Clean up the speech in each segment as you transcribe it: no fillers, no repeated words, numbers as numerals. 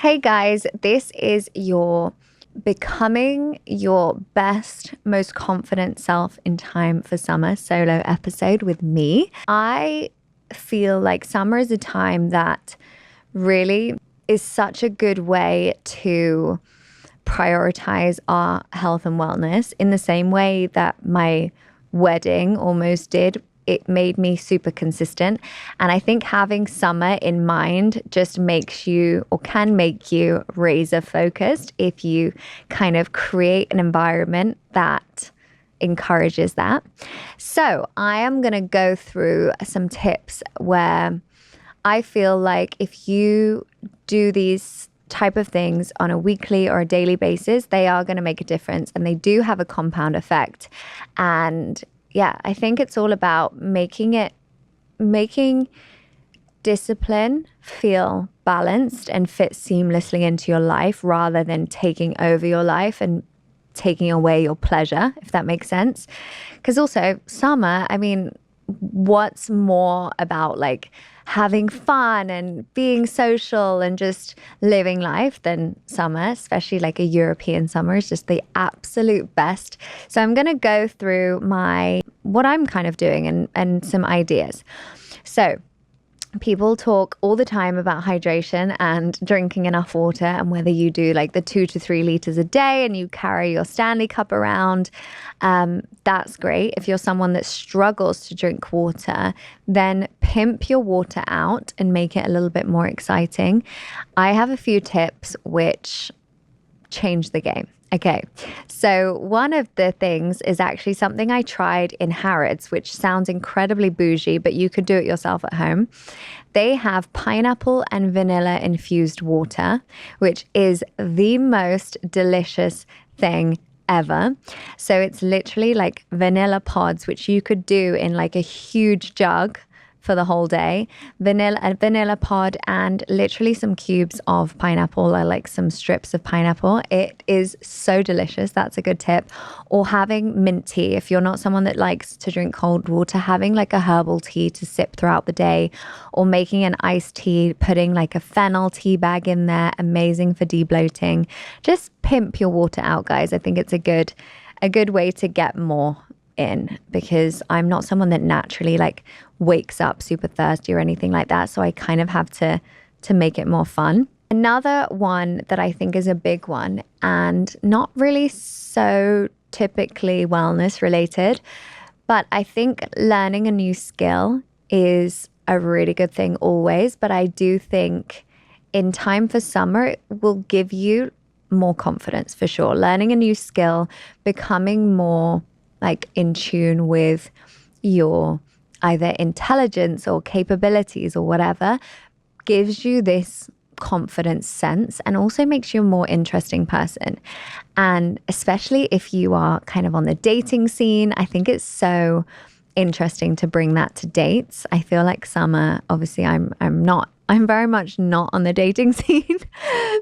Hey guys, this is your becoming your best, most confident self in time for summer solo episode with me. I feel like summer is a time that really is such a good way to prioritize our health and wellness in the same way that my wedding almost did. It made me super consistent. And I think having summer in mind just makes you or can make you razor focused if you kind of create an environment that encourages that. So I am going to go through some tips where I feel like if you do these type of things on a weekly or a daily basis, they are going to make a difference and they do have a compound effect. And yeah, I think it's all about making discipline feel balanced and fit seamlessly into your life rather than taking over your life and taking away your pleasure, if that makes sense. Because also summer, I mean, what's more about like having fun and being social and just living life than summer, especially like a European summer is just the absolute best. So I'm going to go through what I'm kind of doing and some ideas. So people talk all the time about hydration and drinking enough water and whether you do like the 2 to 3 liters a day and you carry your Stanley cup around. That's great. If you're someone that struggles to drink water, then pimp your water out and make it a little bit more exciting. I have a few tips which change the game. Okay, so one of the things is actually something I tried in Harrods, which sounds incredibly bougie, but you could do it yourself at home. They have pineapple and vanilla infused water, which is the most delicious thing ever. So it's literally like vanilla pods, which you could do in like a huge jug for the whole day. A vanilla pod and literally some cubes of pineapple or like some strips of pineapple. It is so delicious. That's a good tip. Or having mint tea. If you're not someone that likes to drink cold water, having like a herbal tea to sip throughout the day, or making an iced tea, putting like a fennel tea bag in there, amazing for debloating. Just pimp your water out, guys. I think it's a good way to get more in, because I'm not someone that naturally like wakes up super thirsty or anything like that, so I kind of have to make it more fun. Another one that I think is a big one and not really so typically wellness related, but I think learning a new skill is a really good thing always, but I do think in time for summer it will give you more confidence for sure. Learning a new skill, becoming more like in tune with your either intelligence or capabilities or whatever, gives you this confidence sense and also makes you a more interesting person. And especially if you are kind of on the dating scene, I think it's so interesting to bring that to dates. I feel like summer, obviously I'm very much not on the dating scene,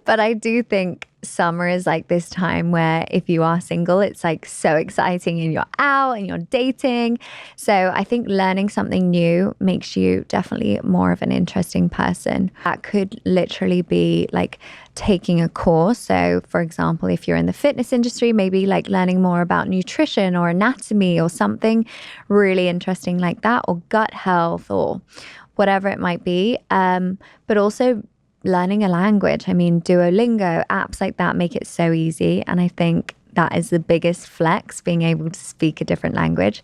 but I do think summer is like this time where if you are single, it's like so exciting and you're out and you're dating. So I think learning something new makes you definitely more of an interesting person. That could literally be like taking a course. So for example, if you're in the fitness industry, maybe like learning more about nutrition or anatomy or something really interesting like that, or gut health or whatever it might be. But also learning a language. I mean, Duolingo, apps like that make it so easy. And I think that is the biggest flex, being able to speak a different language.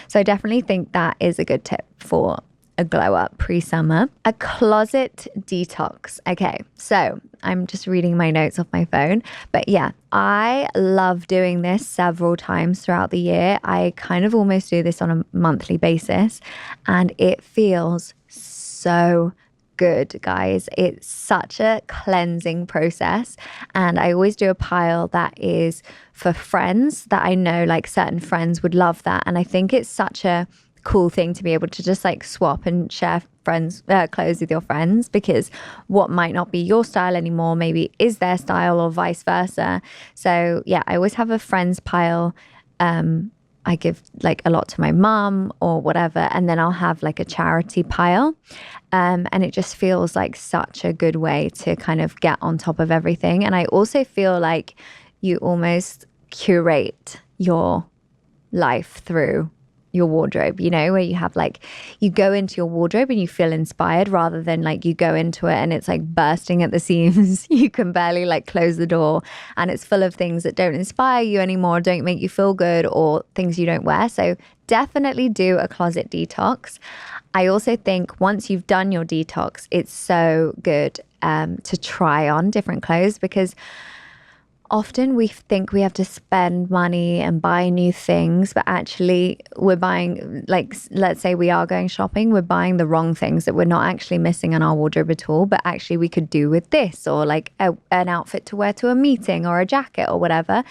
So I definitely think that is a good tip for a glow up pre-summer. A closet detox. Okay, so I'm just reading my notes off my phone. But yeah, I love doing this several times throughout the year. I kind of almost do this on a monthly basis. And it feels so good, guys. It's such a cleansing process. And I always do a pile that is for friends that I know like certain friends would love that. And I think it's such a cool thing to be able to just like swap and share clothes with your friends, because what might not be your style anymore maybe is their style or vice versa. So yeah, I always have a friends pile I give like a lot to my mum or whatever, and then I'll have like a charity pile. And it just feels like such a good way to kind of get on top of everything. And I also feel like you almost curate your life through your wardrobe, you know, where you have like, you go into your wardrobe and you feel inspired, rather than like you go into it and it's like bursting at the seams. You can barely like close the door, and it's full of things that don't inspire you anymore, don't make you feel good, or things you don't wear. So definitely do a closet detox. I also think once you've done your detox, it's so good to try on different clothes, because often we think we have to spend money and buy new things, but actually we're buying, like, let's say we are going shopping, we're buying the wrong things that we're not actually missing in our wardrobe at all, but actually we could do with this, or like an outfit to wear to a meeting or a jacket or whatever.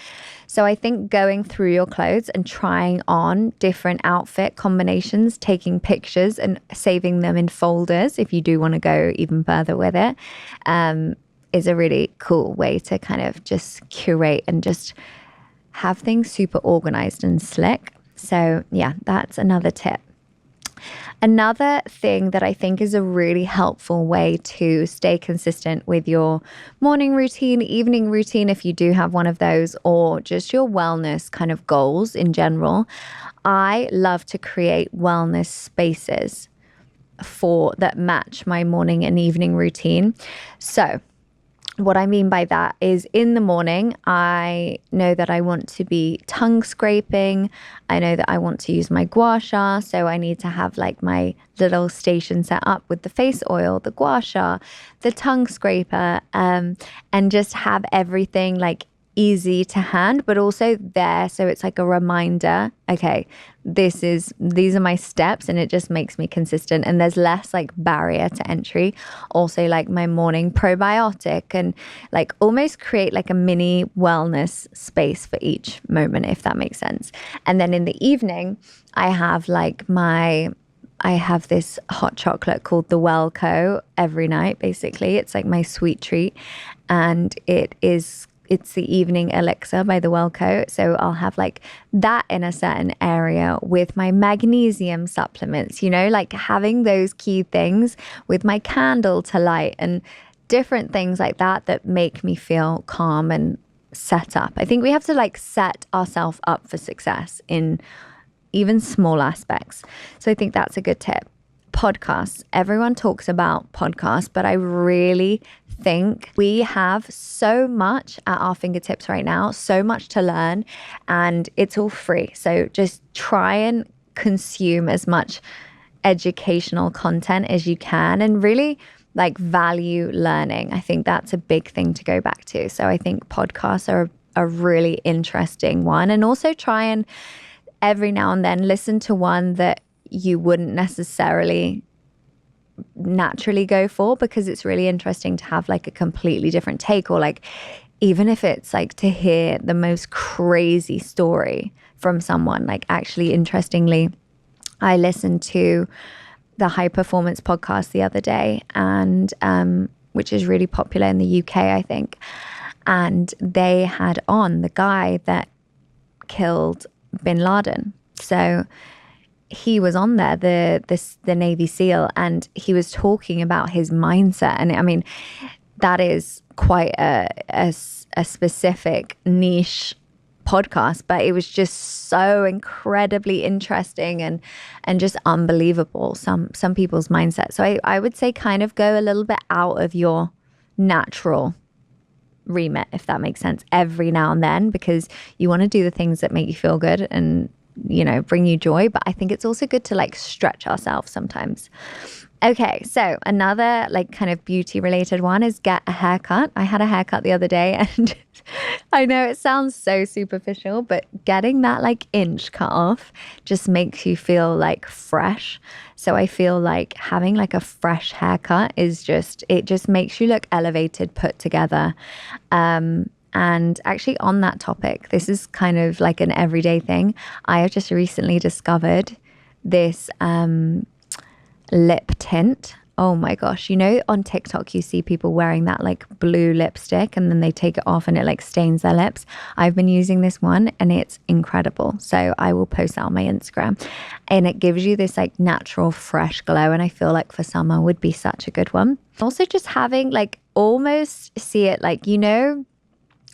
So I think going through your clothes and trying on different outfit combinations, taking pictures and saving them in folders if you do want to go even further with it, is a really cool way to kind of just curate and just have things super organized and slick. So yeah, that's another tip. Another thing that I think is a really helpful way to stay consistent with your morning routine, evening routine, if you do have one of those, or just your wellness kind of goals in general, I love to create wellness spaces that match my morning and evening routine. So what I mean by that is, in the morning, I know that I want to be tongue scraping. I know that I want to use my gua sha. So I need to have like my little station set up with the face oil, the gua sha, the tongue scraper, and just have everything like easy to hand, but also there. So it's like a reminder, okay, these are my steps, and it just makes me consistent, and there's less like barrier to entry. Also like my morning probiotic, and like almost create like a mini wellness space for each moment, if that makes sense. And then in the evening, I have this hot chocolate called the Wellco every night. Basically, it's like my sweet treat, and it's the evening elixir by the Wellco. So I'll have like that in a certain area with my magnesium supplements, you know, like having those key things with my candle to light and different things like that make me feel calm and set up. I think we have to like set ourselves up for success in even small aspects. So I think that's a good tip. Podcasts. Everyone talks about podcasts, but I really think we have so much at our fingertips right now, so much to learn, and it's all free. So just try and consume as much educational content as you can, and really like value learning. I think that's a big thing to go back to. So I think podcasts are a really interesting one, and also try and every now and then listen to one that you wouldn't necessarily naturally go for, because it's really interesting to have like a completely different take, or like even if it's like to hear the most crazy story from someone. Like actually, interestingly, I listened to the High Performance podcast the other day, and which is really popular in the UK, I think, and they had on the guy that killed bin Laden. So he was on there, the Navy SEAL, and he was talking about his mindset. And I mean, that is quite a specific niche podcast, but it was just so incredibly interesting and just unbelievable, some people's mindset. So I would say kind of go a little bit out of your natural remit, if that makes sense, every now and then, because you want to do the things that make you feel good and, you know, bring you joy. But I think it's also good to like stretch ourselves sometimes. Okay, so another like kind of beauty related one is get a haircut. I had a haircut the other day, and I know it sounds so superficial, but getting that like inch cut off just makes you feel like fresh. So I feel like having like a fresh haircut it just makes you look elevated, put together. And actually on that topic, this is kind of like an everyday thing. I have just recently discovered this lip tint. Oh my gosh. You know, on TikTok, you see people wearing that like blue lipstick and then they take it off and it like stains their lips. I've been using this one and it's incredible. So I will post that on my Instagram, and it gives you this like natural, fresh glow. And I feel like for summer would be such a good one. Also, just having like almost see it like, you know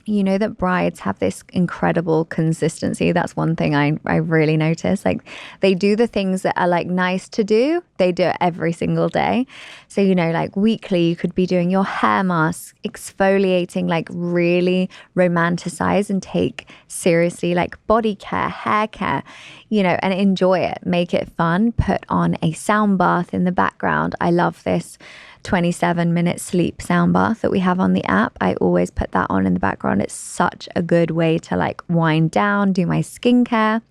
that brides have this incredible consistency. That's one thing I really notice. Like they do the things that are like nice to do. They do it every single day. So, you know, like weekly, you could be doing your hair mask, exfoliating, like really romanticize and take seriously like body care, hair care, you know, and enjoy it. Make it fun. Put on a sound bath in the background. I love this 27-minute sleep sound bath that we have on the app. I always put that on in the background. It's such a good way to like wind down, do my skincare.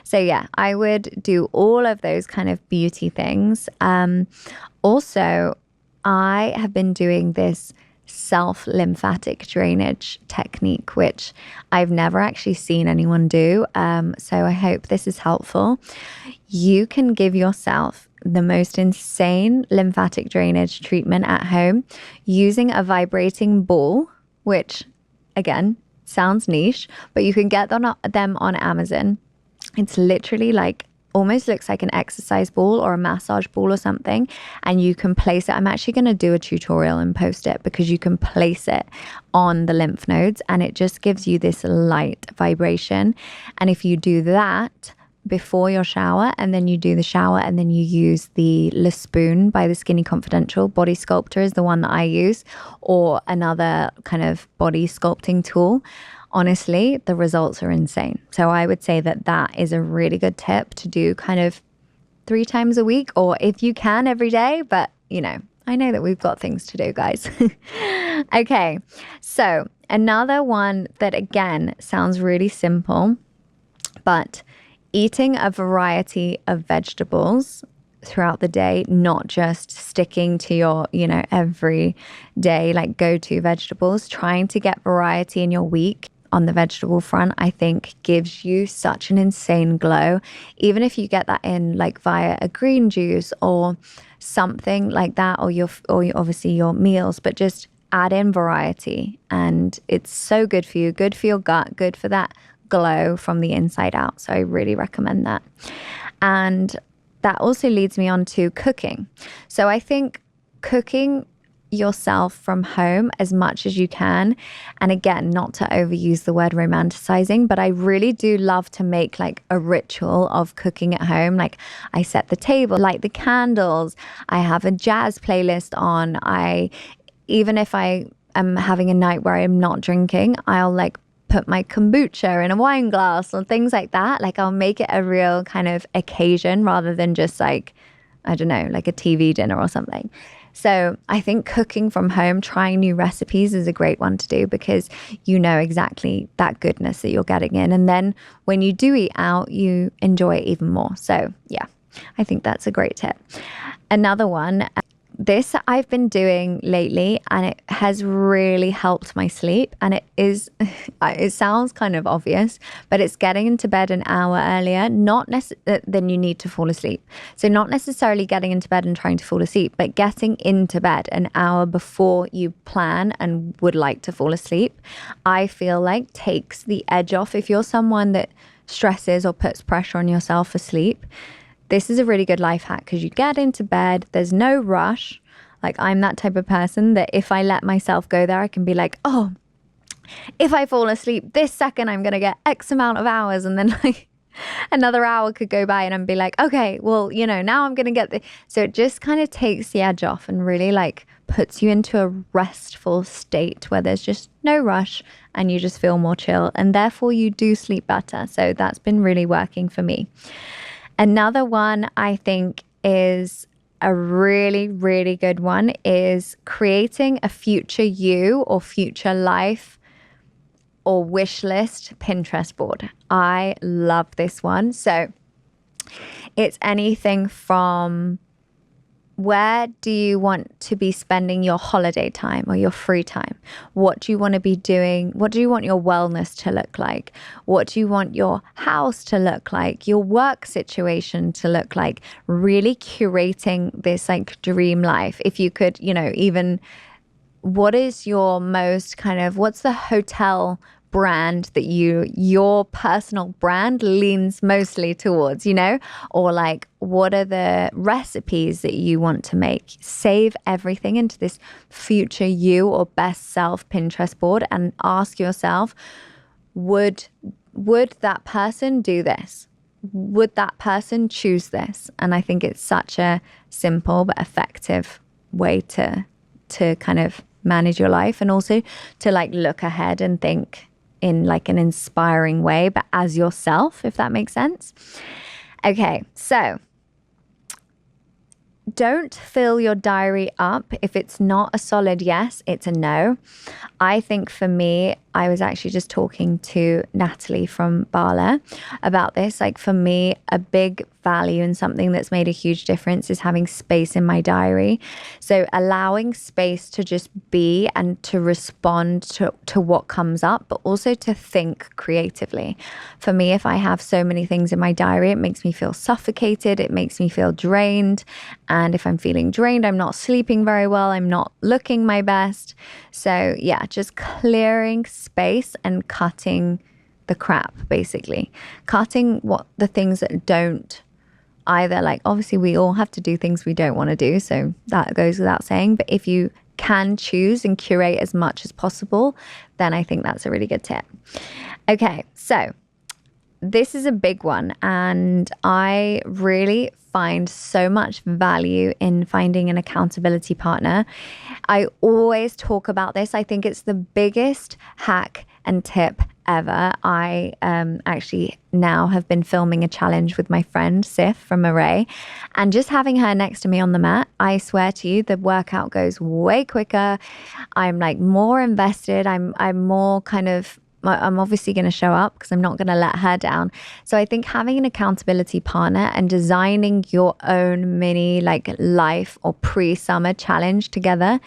So yeah, I would do all of those kind of beauty things. Also, I have been doing this self-lymphatic drainage technique, which I've never actually seen anyone do. So I hope this is helpful. You can give yourself the most insane lymphatic drainage treatment at home using a vibrating ball, which again sounds niche, but you can get them on Amazon. It's literally like almost looks like an exercise ball or a massage ball or something, and you can place it. I'm actually going to do a tutorial and post it because you can place it on the lymph nodes and it just gives you this light vibration. And if you do that before your shower and then you do the shower and then you use the Le Spoon by the Skinny Confidential body sculptor is the one that I use, or another kind of body sculpting tool, honestly, the results are insane. So I would say that that is a really good tip to do kind of 3 times a week, or if you can every day. But, you know, I know that we've got things to do, guys. Okay, so another one that again sounds really simple, but eating a variety of vegetables throughout the day, not just sticking to your, you know, every day, like go-to vegetables, trying to get variety in your week on the vegetable front, I think gives you such an insane glow. Even if you get that in like via a green juice or something like that, or obviously your meals, but just add in variety and it's so good for you, good for your gut, good for that glow from the inside out. So I really recommend that. And that also leads me on to cooking. So I think cooking yourself from home as much as you can, and again, not to overuse the word romanticizing, but I really do love to make like a ritual of cooking at home. Like I set the table, light the candles, I have a jazz playlist on. Even if I am having a night where I'm not drinking, I'll like put my kombucha in a wine glass or things like that. Like I'll make it a real kind of occasion rather than just like, I don't know, like a TV dinner or something. So I think cooking from home, trying new recipes is a great one to do because you know exactly that goodness that you're getting in. And then when you do eat out, you enjoy it even more. So yeah, I think that's a great tip. Another one, this I've been doing lately and it has really helped my sleep, and it sounds kind of obvious, but it's getting into bed an hour earlier, than you need to fall asleep. So not necessarily getting into bed and trying to fall asleep, but getting into bed an hour before you plan and would like to fall asleep, I feel like takes the edge off. If you're someone that stresses or puts pressure on yourself for sleep, this is a really good life hack because you get into bed, there's no rush. Like I'm that type of person that if I let myself go there, I can be like, oh, if I fall asleep this second, I'm going to get X amount of hours. And then like another hour could go by and I'd be like, okay, well, you know, now I'm going to get the... So it just kind of takes the edge off and really like puts you into a restful state where there's just no rush and you just feel more chill and therefore you do sleep better. So that's been really working for me. Another one I think is a really, really good one is creating a future you or future life or wish list Pinterest board. I love this one. So it's anything from where do you want to be spending your holiday time or your free time? What do you want to be doing? What do you want your wellness to look like? What do you want your house to look like? Your work situation to look like? Really curating this like dream life. If you could, even what is your most what's the hotel brand that your personal brand leans mostly towards, or like what are the recipes that you want to make? Save everything into this future you or best self Pinterest board and ask yourself, would that person do this? Would that person choose this? And I think it's such a simple but effective way to kind of manage your life, and also to like look ahead and think in like an inspiring way, but as yourself, if that makes sense. Okay, so don't fill your diary up if it's not a solid yes, it's a no. I think for me, I was actually just talking to Natalie from Bala about this. Like for me, a big value and something that's made a huge difference is having space in my diary. So allowing space to just be and to respond to what comes up, but also to think creatively. For me, if I have so many things in my diary, it makes me feel suffocated. It makes me feel drained. And if I'm feeling drained, I'm not sleeping very well. I'm not looking my best. So yeah, just clearing space and cutting the crap, basically. Cutting the things that don't either, like obviously we all have to do things we don't want to do. So that goes without saying. But if you can choose and curate as much as possible, then I think that's a really good tip. Okay, so this is a big one, and I really find so much value in finding an accountability partner. I always talk about this. I think it's the biggest hack and tip ever. I actually now have been filming a challenge with my friend Sif from Array, and just having her next to me on the mat, I swear to you, the workout goes way quicker. I'm like more invested. I'm more I'm obviously going to show up because I'm not going to let her down. So I think having an accountability partner and designing your own mini like life or pre-summer challenge together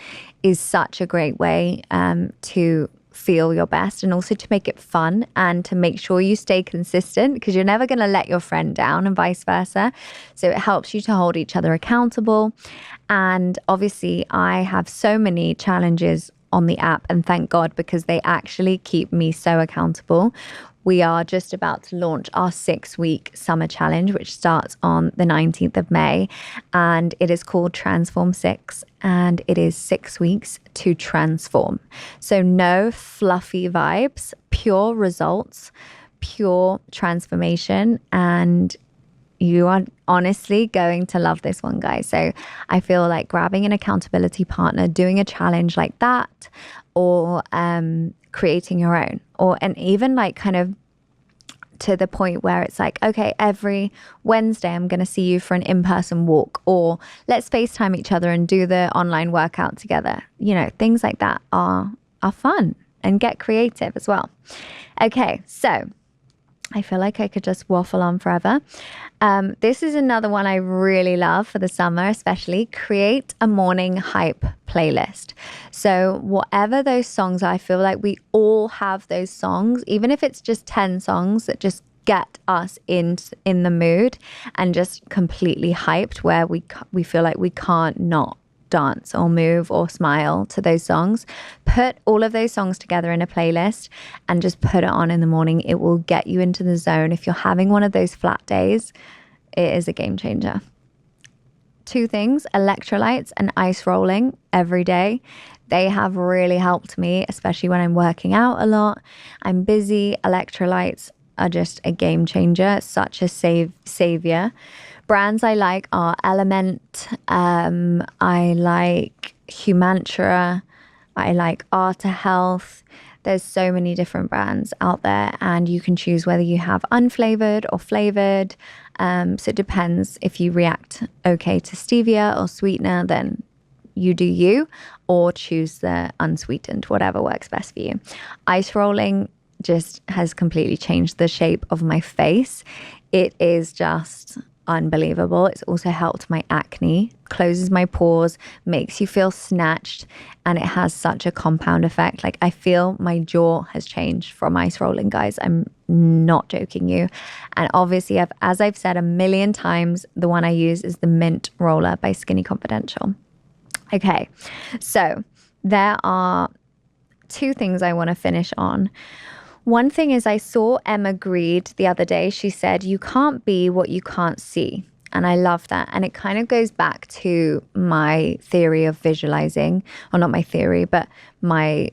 is such a great way to feel your best, and also to make it fun and to make sure you stay consistent, because you're never going to let your friend down and vice versa. So it helps you to hold each other accountable. And obviously I have so many challenges on the app, and thank God, because they actually keep me so accountable. We are just about to launch our 6-week summer challenge, which starts on the 19th of May, and it is called Transform 6, and it is 6 weeks to transform. So no fluffy vibes, pure results, pure transformation, and you are honestly going to love this one, guys. So I feel like grabbing an accountability partner, doing a challenge like that, or creating your own, and even like kind of to the point where it's like, okay, every Wednesday I'm going to see you for an in-person walk, or let's FaceTime each other and do the online workout together. Things like that are fun, and get creative as well. Okay, so I feel like I could just waffle on forever. This is another one I really love for the summer, especially. Create a morning hype playlist. So whatever those songs are, I feel like we all have those songs, even if it's just 10 songs that just get us in the mood and just completely hyped, where we feel like we can't not dance or move or smile to those songs. Put all of those songs together in a playlist and just put it on in the morning. It will get you into the zone. If you're having one of those flat days, it is a game changer. 2 things, electrolytes and ice rolling every day. They have really helped me, especially when I'm working out a lot. I'm busy. Electrolytes are just a game changer, such a savior. Brands I like are Element, I like Humantra, I like Arta Health. There's so many different brands out there, and you can choose whether you have unflavored or flavored. So it depends. If you react okay to stevia or sweetener, then you do you, or choose the unsweetened, whatever works best for you. Ice rolling just has completely changed the shape of my face. It is just unbelievable. It's also helped my acne, closes my pores, makes you feel snatched, and it has such a compound effect. Like, I feel my jaw has changed from ice rolling, guys. I'm not joking you. And obviously, as I've said a million times, the one I use is the Mint Roller by Skinny Confidential. Okay, so there are two things I want to finish on. One thing is, I saw Emma Grede the other day. She said, you can't be what you can't see. And I love that. And it kind of goes back to my theory of visualizing, or not my theory, but my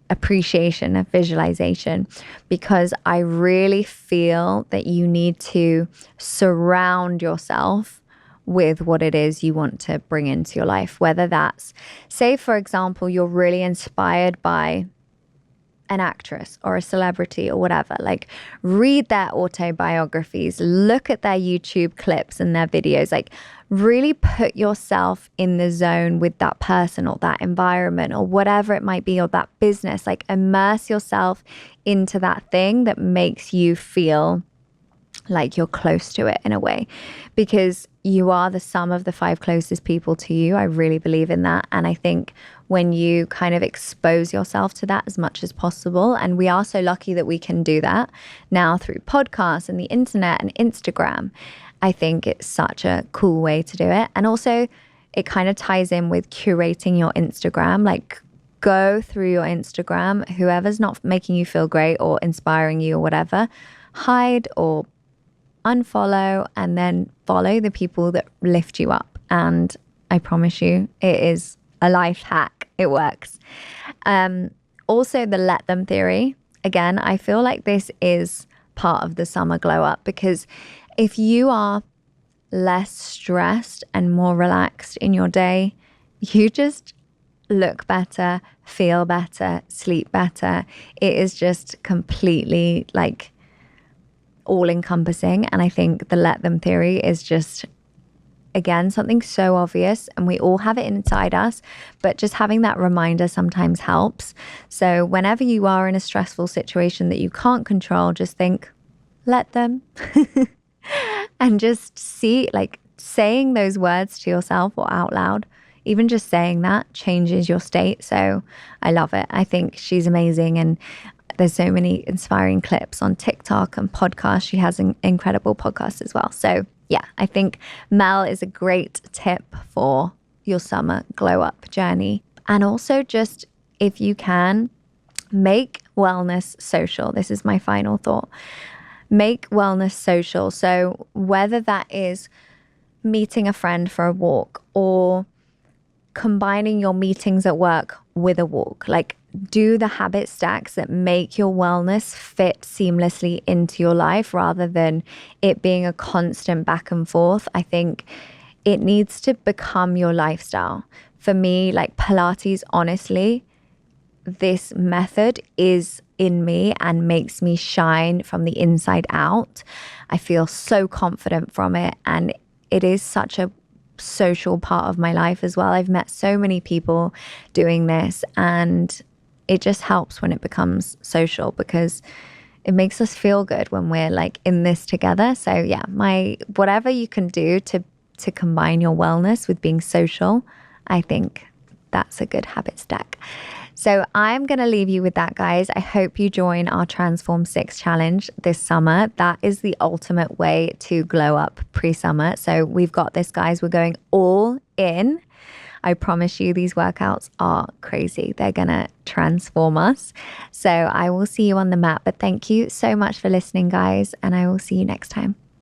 appreciation of visualization, because I really feel that you need to surround yourself with what it is you want to bring into your life. Whether that's, say, for example, you're really inspired by an actress or a celebrity or whatever, like read their autobiographies, look at their YouTube clips and their videos, like really put yourself in the zone with that person or that environment or whatever it might be, or that business. Like, immerse yourself into that thing that makes you feel like you're close to it in a way, because you are the sum of the 5 closest people to you. I really believe in that. And I think when you kind of expose yourself to that as much as possible, and we are so lucky that we can do that now through podcasts and the internet and Instagram, I think it's such a cool way to do it. And also it kind of ties in with curating your Instagram. Like, go through your Instagram, whoever's not making you feel great or inspiring you or whatever, hide or unfollow, and then follow the people that lift you up. And I promise you, it is a life hack. It works. Also, the let them theory. Again, I feel like this is part of the summer glow up, because if you are less stressed and more relaxed in your day, you just look better, feel better, sleep better. It is just completely like all encompassing. And I think the let them theory is just, again, something so obvious, and we all have it inside us, but just having that reminder sometimes helps. So whenever you are in a stressful situation that you can't control, just think, let them. And just see, like, saying those words to yourself or out loud, even just saying that changes your state. So I love it. I think she's amazing. And there's so many inspiring clips on TikTok and podcasts. She has an incredible podcast as well. So yeah, I think Mel is a great tip for your summer glow up journey. And also, just if you can, make wellness social. This is my final thought. Make wellness social. So whether that is meeting a friend for a walk or combining your meetings at work with a walk, like, do the habit stacks that make your wellness fit seamlessly into your life, rather than it being a constant back and forth. I think it needs to become your lifestyle. For me, like Pilates, honestly, this method is in me and makes me shine from the inside out. I feel so confident from it, and it is such a social part of my life as well. I've met so many people doing this, and it just helps when it becomes social, because it makes us feel good when we're like in this together. So yeah, whatever you can do to combine your wellness with being social, I think that's a good habit stack. So I'm going to leave you with that, guys. I hope you join our Transform 6 challenge this summer. That is the ultimate way to glow up pre-summer. So we've got this, guys. We're going all in. I promise you, these workouts are crazy. They're going to transform us. So I will see you on the mat. But thank you so much for listening, guys. And I will see you next time.